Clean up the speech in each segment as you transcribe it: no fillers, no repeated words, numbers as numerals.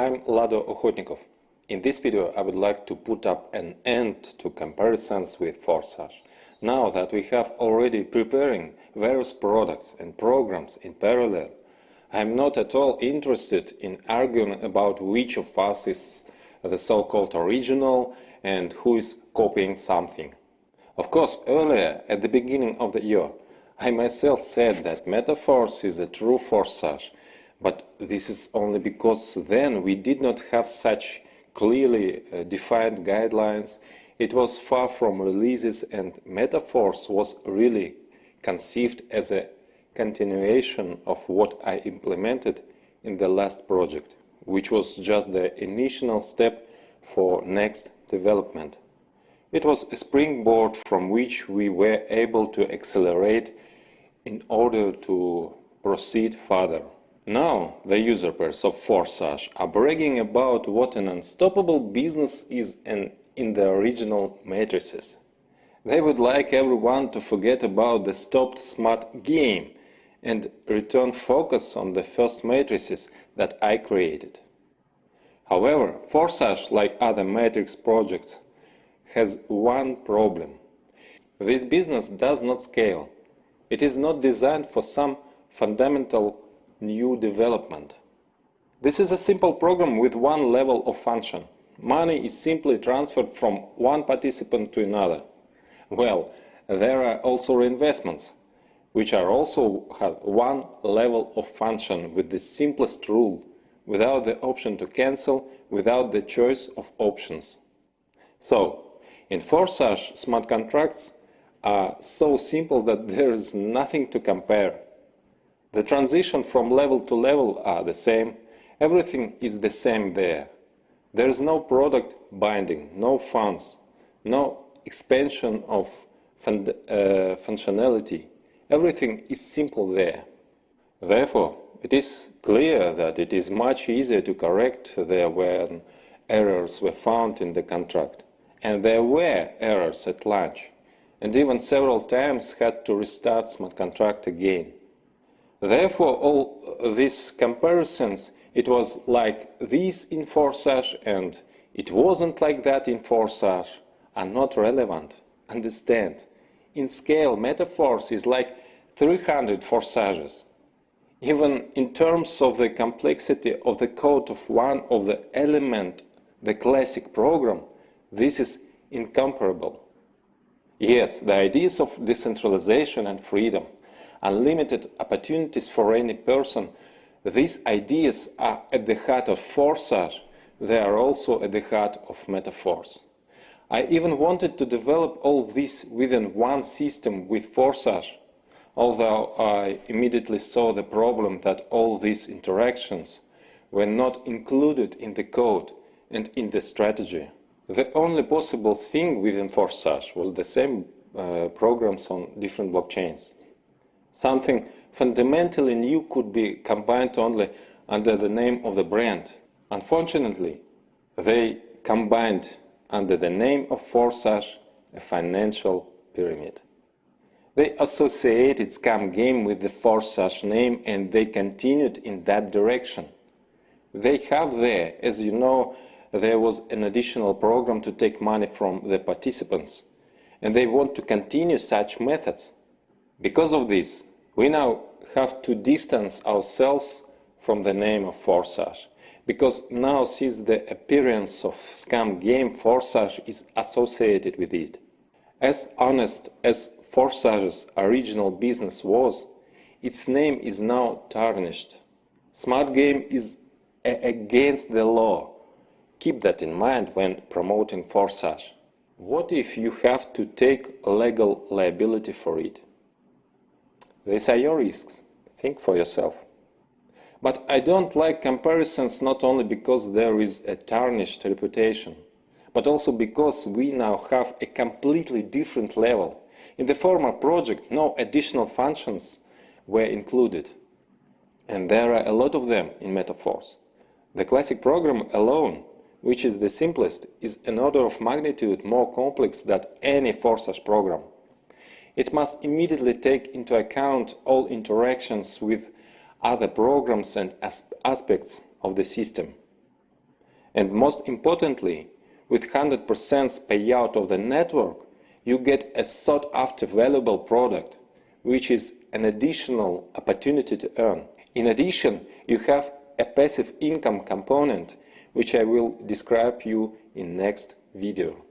I'm Lado Okhotnikov. In this video I would like to put up an end to comparisons with Forsage. Now that we have already preparing various products and programs in parallel, I'm not at all interested in arguing about which of us is the so-called original and who is copying something. Of course, earlier, at the beginning of the year, I myself said that Metaverse is a true Forsage, but this is only because then we did not have such clearly defined guidelines. It was far from releases, and Metaverse was really conceived as a continuation of what I implemented in the last project, which was just the initial step for next development. It was a springboard from which we were able to accelerate in order to proceed further. Now, the user pairs of Forsage are bragging about what an unstoppable business is in the original matrices. They would like everyone to forget about the stopped smart game and return focus on the first matrices that I created. However, Forsage, like other Matrix projects, has one problem. This business does not scale. It is not designed for some fundamental new development. This is a simple program with one level of function. Money is simply transferred from one participant to another. Well, there are also reinvestments, which are also have one level of function with the simplest rule, without the option to cancel, without the choice of options. So, in Forsage, smart contracts are so simple that there is nothing to compare. The transition from level to level are the same. Everything is the same there. There is no product binding, no funds, no expansion of functionality. Everything is simple there. Therefore, it is clear that it is much easier to correct there when errors were found in the contract. And there were errors at launch, and even several times had to restart smart contract again. Therefore, all these comparisons, it was like this in Forsage and it wasn't like that in Forsage, are not relevant. Understand, in scale, Metaverse is like 300 Forsages. Even in terms of the complexity of the code of one of the element, the classic program, this is incomparable. Yes, the ideas of decentralization and freedom, unlimited opportunities for any person, these ideas are at the heart of Forsage. They are also at the heart of Metaverse. I even wanted to develop all this within one system with Forsage, although I immediately saw the problem that all these interactions were not included in the code and in the strategy. The only possible thing within Forsage was the same programs on different blockchains. Something fundamentally new could be combined only under the name of the brand. Unfortunately, they combined under the name of Forsage a financial pyramid. They associated scam game with the Forsage name and they continued in that direction. They have there, as you know, there was an additional program to take money from the participants, and they want to continue such methods. Because of this, we now have to distance ourselves from the name of Forsage, because now since the appearance of scam game, Forsage is associated with it. As honest as Forsage's original business was, its name is now tarnished. Smart game is against the law. Keep that in mind when promoting Forsage. What if you have to take legal liability for it? These are your risks. Think for yourself. But I don't like comparisons not only because there is a tarnished reputation, but also because we now have a completely different level. In the former project, no additional functions were included. And there are a lot of them in Metaverse. The classic program alone, which is the simplest, is an order of magnitude more complex than any Forsage program. It must immediately take into account all interactions with other programs and aspects of the system. And most importantly, with 100% payout of the network, you get a sought-after valuable product, which is an additional opportunity to earn. In addition, you have a passive income component, which I will describe you in next video.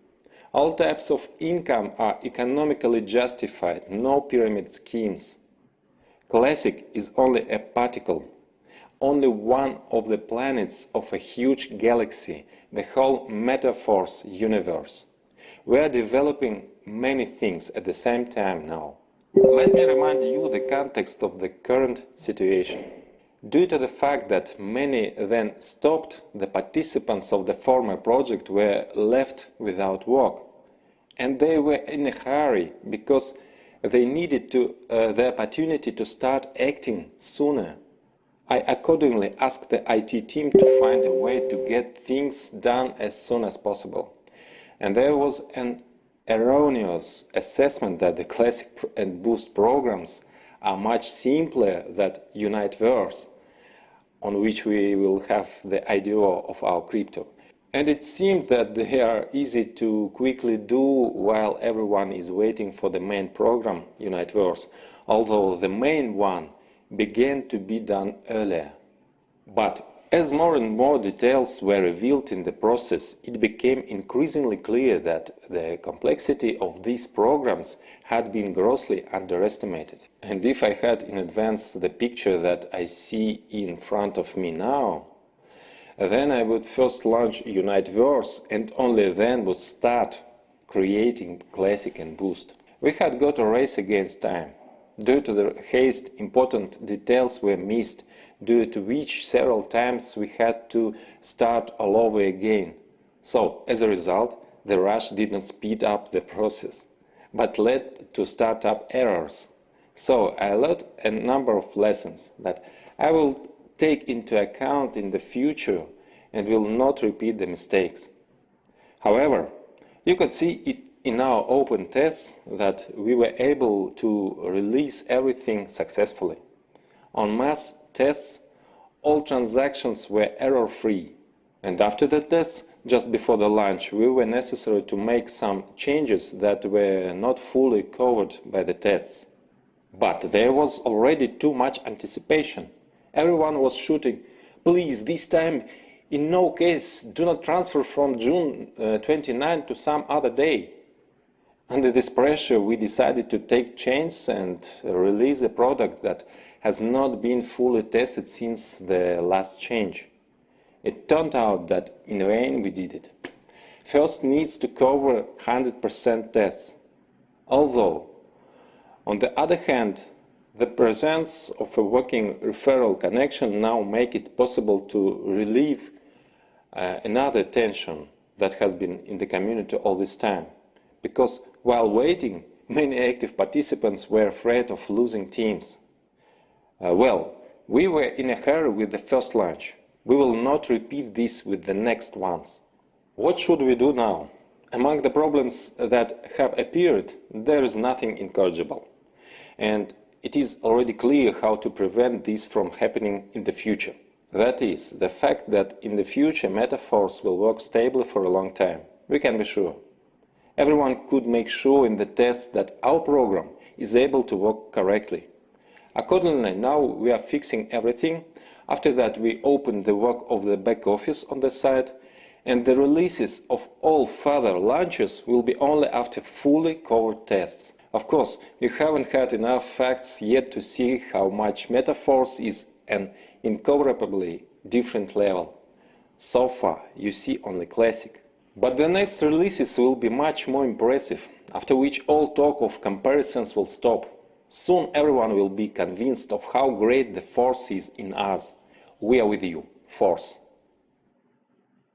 All types of income are economically justified, no pyramid schemes. Classic is only a particle, only one of the planets of a huge galaxy, the whole Metaverse universe. We are developing many things at the same time now. Let me remind you the context of the current situation. Due to the fact that many then stopped, the participants of the former project were left without work. And they were in a hurry because they needed the opportunity to start acting sooner. I accordingly asked the IT team to find a way to get things done as soon as possible. And there was an erroneous assessment that the Classic and Boost programs are much simpler than Uniteverse, on which we will have the IDO of our crypto. And it seemed that they are easy to quickly do while everyone is waiting for the main program, Uniteverse, although the main one began to be done earlier. But as more and more details were revealed in the process, it became increasingly clear that the complexity of these programs had been grossly underestimated. And if I had in advance the picture that I see in front of me now, then I would first launch Uniteverse and only then would start creating Classic and Boost. We had got a race against time. Due to the haste, important details were missed, due to which several times we had to start all over again. So, as a result, the rush did not speed up the process, but led to startup errors. So, I learned a number of lessons that I will take into account in the future and will not repeat the mistakes. However, you could see it in our open tests that we were able to release everything successfully. On mass tests, all transactions were error-free. And after the tests, just before the launch, we were necessary to make some changes that were not fully covered by the tests. But there was already too much anticipation. Everyone was shooting, please, this time, in no case, do not transfer from June 29 to some other day. Under this pressure, we decided to take chances and release a product that has not been fully tested since the last change. It turned out that in vain we did it. First needs to cover 100% tests. Although, on the other hand, the presence of a working referral connection now make it possible to relieve another tension that has been in the community all this time. Because while waiting, many active participants were afraid of losing teams. We were in a hurry with the first launch. We will not repeat this with the next ones. What should we do now? Among the problems that have appeared, there is nothing incorrigible. And it is already clear how to prevent this from happening in the future. That is, the fact that in the future Metaverse will work stably for a long time. We can be sure. Everyone could make sure in the tests that our program is able to work correctly. Accordingly, now we are fixing everything. After that, we open the work of the back office on the site, and the releases of all further launches will be only after fully covered tests. Of course, you haven't had enough facts yet to see how much Metaverse is an incomparably different level. So far, you see only Classic. But the next releases will be much more impressive, after which all talk of comparisons will stop. Soon everyone will be convinced of how great the force is in us. We are with you, Force.